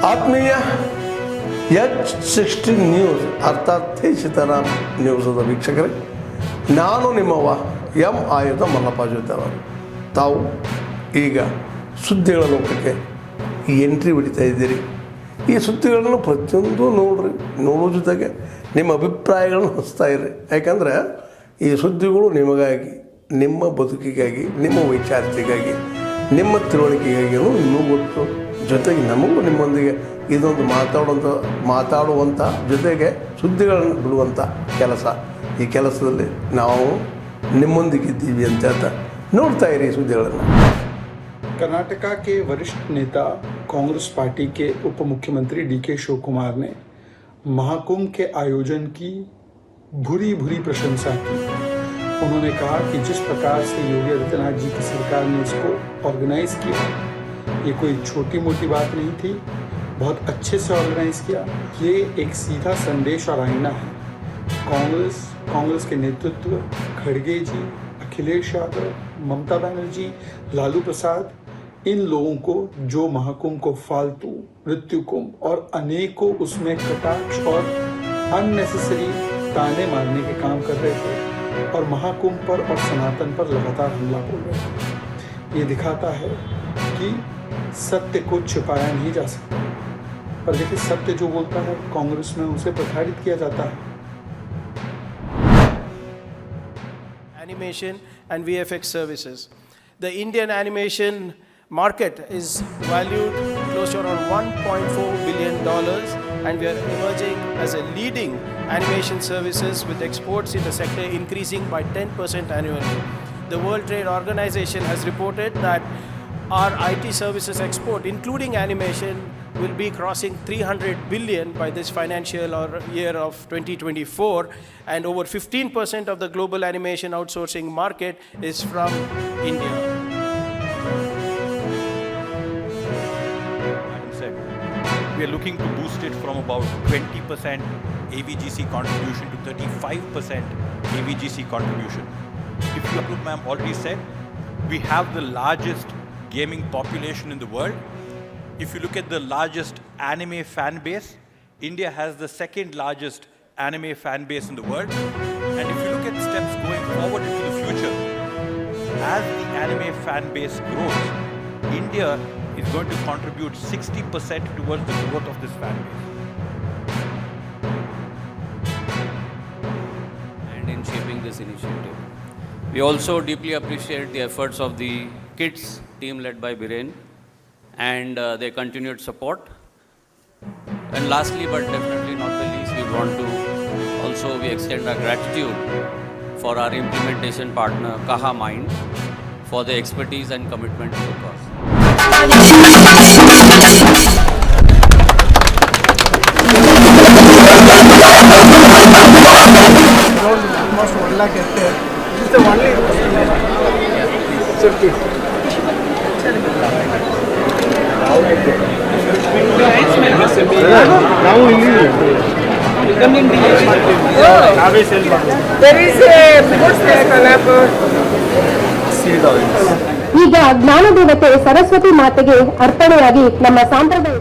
ಆತ್ಮೀಯ H16 news ಅರ್ಥಾತ್ ಸೀತಾರಾಮ್ ನ್ಯೂಸದ ವೀಕ್ಷಕರೇ, ನಾನು ನಿಮ್ಮವ ಎಂ ಆಯುಧ ಮಲ್ಲಪ್ಪ ಜೊತೆಯವರು. ತಾವು ಈಗ ಸುದ್ದಿಗಳ ಲೋಕಕ್ಕೆ ಎಂಟ್ರಿ ಹೊಡಿತಾ ಇದ್ದೀರಿ. ಈ ಸುದ್ದಿಗಳನ್ನು ಪ್ರತಿಯೊಂದು ನೋಡೋ ಜೊತೆಗೆ ನಿಮ್ಮ ಅಭಿಪ್ರಾಯಗಳನ್ನು ಹಂಚ್ತಾ ಇರ್ರಿ. ಯಾಕಂದರೆ ಈ ಸುದ್ದಿಗಳು ನಿಮಗಾಗಿ, ನಿಮ್ಮ ಬದುಕಿಗಾಗಿ, ನಿಮ್ಮ ವೈಚಾರಿಕೆಗಾಗಿ, ನಿಮ್ಮ ತಿಳುವಳಿಕೆಗಾಗಿಯೂ ಇನ್ನೂ ಗೊತ್ತು. ಜೊತೆಗೆ ನಮಗೂ ನಿಮ್ಮೊಂದಿಗೆ ಇದೊಂದು ಮಾತಾಡುವಂಥ ಜೊತೆಗೆ ಸುದ್ದಿಗಳನ್ನು ಬಿಡುವಂಥ ಕೆಲಸ. ಈ ಕೆಲಸದಲ್ಲಿ ನಾವು ನಿಮ್ಮೊಂದಿಗಿದ್ದೀವಿ ಅಂತ ಹೇಳ್ತಾ ನೋಡ್ತಾ ಇರಿ ಸುದ್ದಿಗಳನ್ನು. कर्नाटक के वरिष्ठ नेता कांग्रेस पार्टी के उप मुख्यमंत्री DK शिवकुमार ने महाकुंभ के आयोजन की भूरी प्रशंसा की. उन्होंने कहा कि जिस प्रकार से योगी आदित्यनाथ जी की सरकार ने इसको ऑर्गेनाइज किया, ये कोई छोटी मोटी बात नहीं थी, बहुत अच्छे से ऑर्गेनाइज किया. ये एक सीधा संदेश और आईना है. कांग्रेस के नेतृत्व खड़गे जी, अखिलेश यादव, ममता बनर्जी, लालू प्रसाद, इन लोगों को जो महाकुंभ को फालतू, मृत्यु कुंभ और अनेकों उसमें कटाक्ष और अननेसेसरी ताने मारने के काम कर रहे थे और महाकुंभ पर और सनातन पर लगातार हमला बोल रहे थे. ये दिखाता है कि सत्य को छिपाया नहीं जा सकता. पर देखिए, सत्य जो बोलता है कांग्रेस में उसे प्रताड़ित किया जाता है. Animation and VFX services. The Indian animation market is valued close to around $1.4 billion, and we are emerging as a leading animation services with exports in the sector increasing by 10% annually. The World Trade Organization has reported that our IT services export, including animation, will be crossing 300 billion by this financial year of 2024, and over 15% of the global animation outsourcing market is from India. Madam said, we are looking to boost it from about 20% AVGC contribution to 35% AVGC contribution. If you look, ma'am already said, we have the largest gaming population in the world. If you look at the largest anime fan base, India has the second largest anime fan base in the world. And if you look at steps going forward into the future, as the anime fan base grows, India is going to contribute 60% towards the growth of this fan base. And in shaping this initiative, we also deeply appreciate the efforts of the kids team led by Biren and their continued support. And lastly, but definitely not the least, we extend our gratitude for our implementation partner Kaha Mind for their expertise and commitment to the cause. Almost 1 lakh hectare. This is the only circuit. ನಾವು ಇಲ್ಲಿ ಈಗ ಜ್ಞಾನದೇವತೆ ಸರಸ್ವತಿ ಮಾತೆಗೆ ಅರ್ಪಣೆಯಾಗಿ ನಮ್ಮ ಸಾಂಪ್ರದಾಯ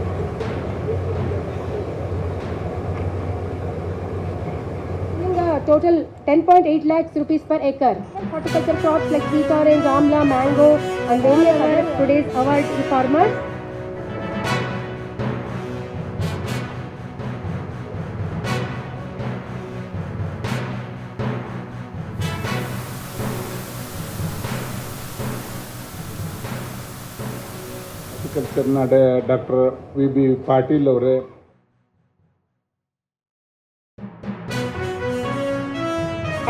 total 10.8 lakhs rupees per acre. Horticulture crops like sweet orange, amla, mango and many other today's award farmers. Karnataka doctor VB Patil ಅವರೇ,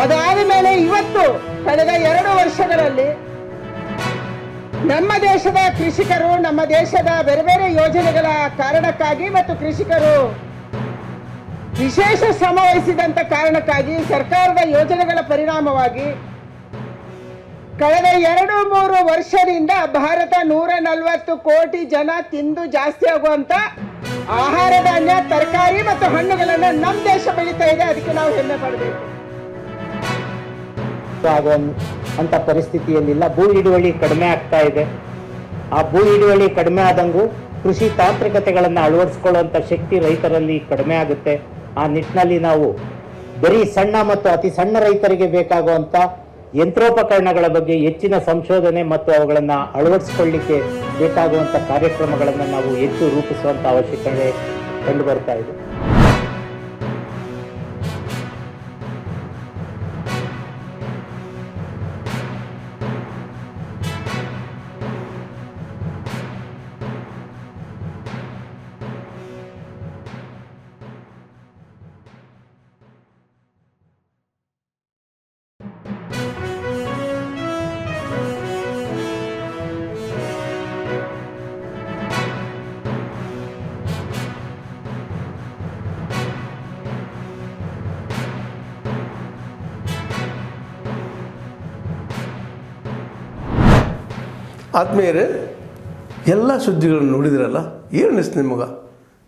ಅದಾದ ಮೇಲೆ ಇವತ್ತು ಕಳೆದ 2 ವರ್ಷಗಳಲ್ಲಿ ನಮ್ಮ ದೇಶದ ಕೃಷಿಕರು, ನಮ್ಮ ದೇಶದ ಬೇರೆ ಬೇರೆ ಯೋಜನೆಗಳ ಕಾರಣಕ್ಕಾಗಿ ಮತ್ತು ಕೃಷಿಕರು ವಿಶೇಷ ಶ್ರಮ ವಹಿಸಿದಂತ ಕಾರಣಕ್ಕಾಗಿ ಸರ್ಕಾರದ ಯೋಜನೆಗಳ ಪರಿಣಾಮವಾಗಿ ಕಳೆದ 2-3 ವರ್ಷದಿಂದ ಭಾರತ 140 ಕೋಟಿ ಜನ ತಿಂದು ಜಾಸ್ತಿ ಆಗುವಂತ ಆಹಾರ ಧಾನ್ಯ, ತರಕಾರಿ ಮತ್ತು ಹಣ್ಣುಗಳನ್ನು ನಮ್ಮ ದೇಶ ಬೆಳೀತಾ ಇದೆ. ಅದಕ್ಕೆ ನಾವು ಹೆಮ್ಮೆ ಪಡಬೇಕು. ಅಂತ ಪರಿಸ್ಥಿತಿಯಲ್ಲಿಲ್ಲ. ಭೂ ಹಿಡುವಳಿ ಕಡಿಮೆ ಆಗ್ತಾ ಇದೆ. ಆ ಭೂ ಹಿಡುವಳಿ ಕಡಿಮೆ ಆದಂಗೂ ಕೃಷಿ ತಾಂತ್ರಿಕತೆಗಳನ್ನು ಅಳವಡಿಸ್ಕೊಳ್ಳುವಂಥ ಶಕ್ತಿ ರೈತರಲ್ಲಿ ಕಡಿಮೆ ಆಗುತ್ತೆ. ಆ ನಿಟ್ಟಿನಲ್ಲಿ ನಾವು ಬರೀ ಸಣ್ಣ ಮತ್ತು ಅತಿ ಸಣ್ಣ ರೈತರಿಗೆ ಬೇಕಾಗುವಂಥ ಯಂತ್ರೋಪಕರಣಗಳ ಬಗ್ಗೆ ಹೆಚ್ಚಿನ ಸಂಶೋಧನೆ ಮತ್ತು ಅವುಗಳನ್ನು ಅಳವಡಿಸಿಕೊಳ್ಳಿಕ್ಕೆ ಬೇಕಾಗುವಂಥ ಕಾರ್ಯಕ್ರಮಗಳನ್ನು ನಾವು ಹೆಚ್ಚು ರೂಪಿಸುವಂಥ ಅವಶ್ಯಕತೆ ಕಂಡು ಬರ್ತಾ ಇದೆ. ಆತ್ಮೀಯರೇ, ಎಲ್ಲ ಸುದ್ದಿಗಳನ್ನು ನೋಡಿದ್ರಲ್ಲ, ಏನು ಅನಿಸ್ತು ನಿಮಗೆ?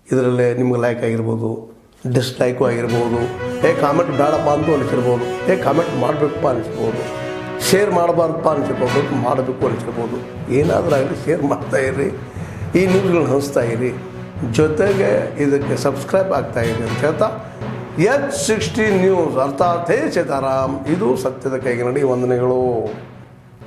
ಇದರಲ್ಲೇ ನಿಮ್ಗೆ ಲೈಕ್ ಆಗಿರ್ಬೋದು, ಡಿಸ್ಲೈಕು ಆಗಿರ್ಬೋದು, ಕಾಮೆಂಟ್ ಬೇಡಪ್ಪ ಅಂತೂ ಅನಿಸಿರ್ಬೋದು, ಕಾಮೆಂಟ್ ಮಾಡಬೇಕಪ್ಪ ಅನಿಸ್ಬೋದು, ಶೇರ್ ಮಾಡಬಾರ್ದಪ್ಪ ಅನಿಸಿರ್ಬೋದು, ಮಾಡಬೇಕು ಅನಿಸಿರ್ಬೋದು. ಏನಾದರೂ ಆಗಲಿ ಶೇರ್ ಮಾಡ್ತಾಯಿರಿ, ಈ ನ್ಯೂಸ್ಗಳನ್ನ ಹಂಚ್ತಾ ಇರಿ, ಜೊತೆಗೆ ಇದಕ್ಕೆ ಸಬ್ಸ್ಕ್ರೈಬ್ ಆಗ್ತಾಯಿರಿ ಅಂತ ಹೇಳ್ತಾ H16 ನ್ಯೂಸ್ ಅರ್ಥಾತ್ ಹೇ ಸೀತಾರಾಮ್, ಇದು ಸತ್ಯದ ಕೈಗೆ ನಡಿ. ವಂದನೆಗಳು.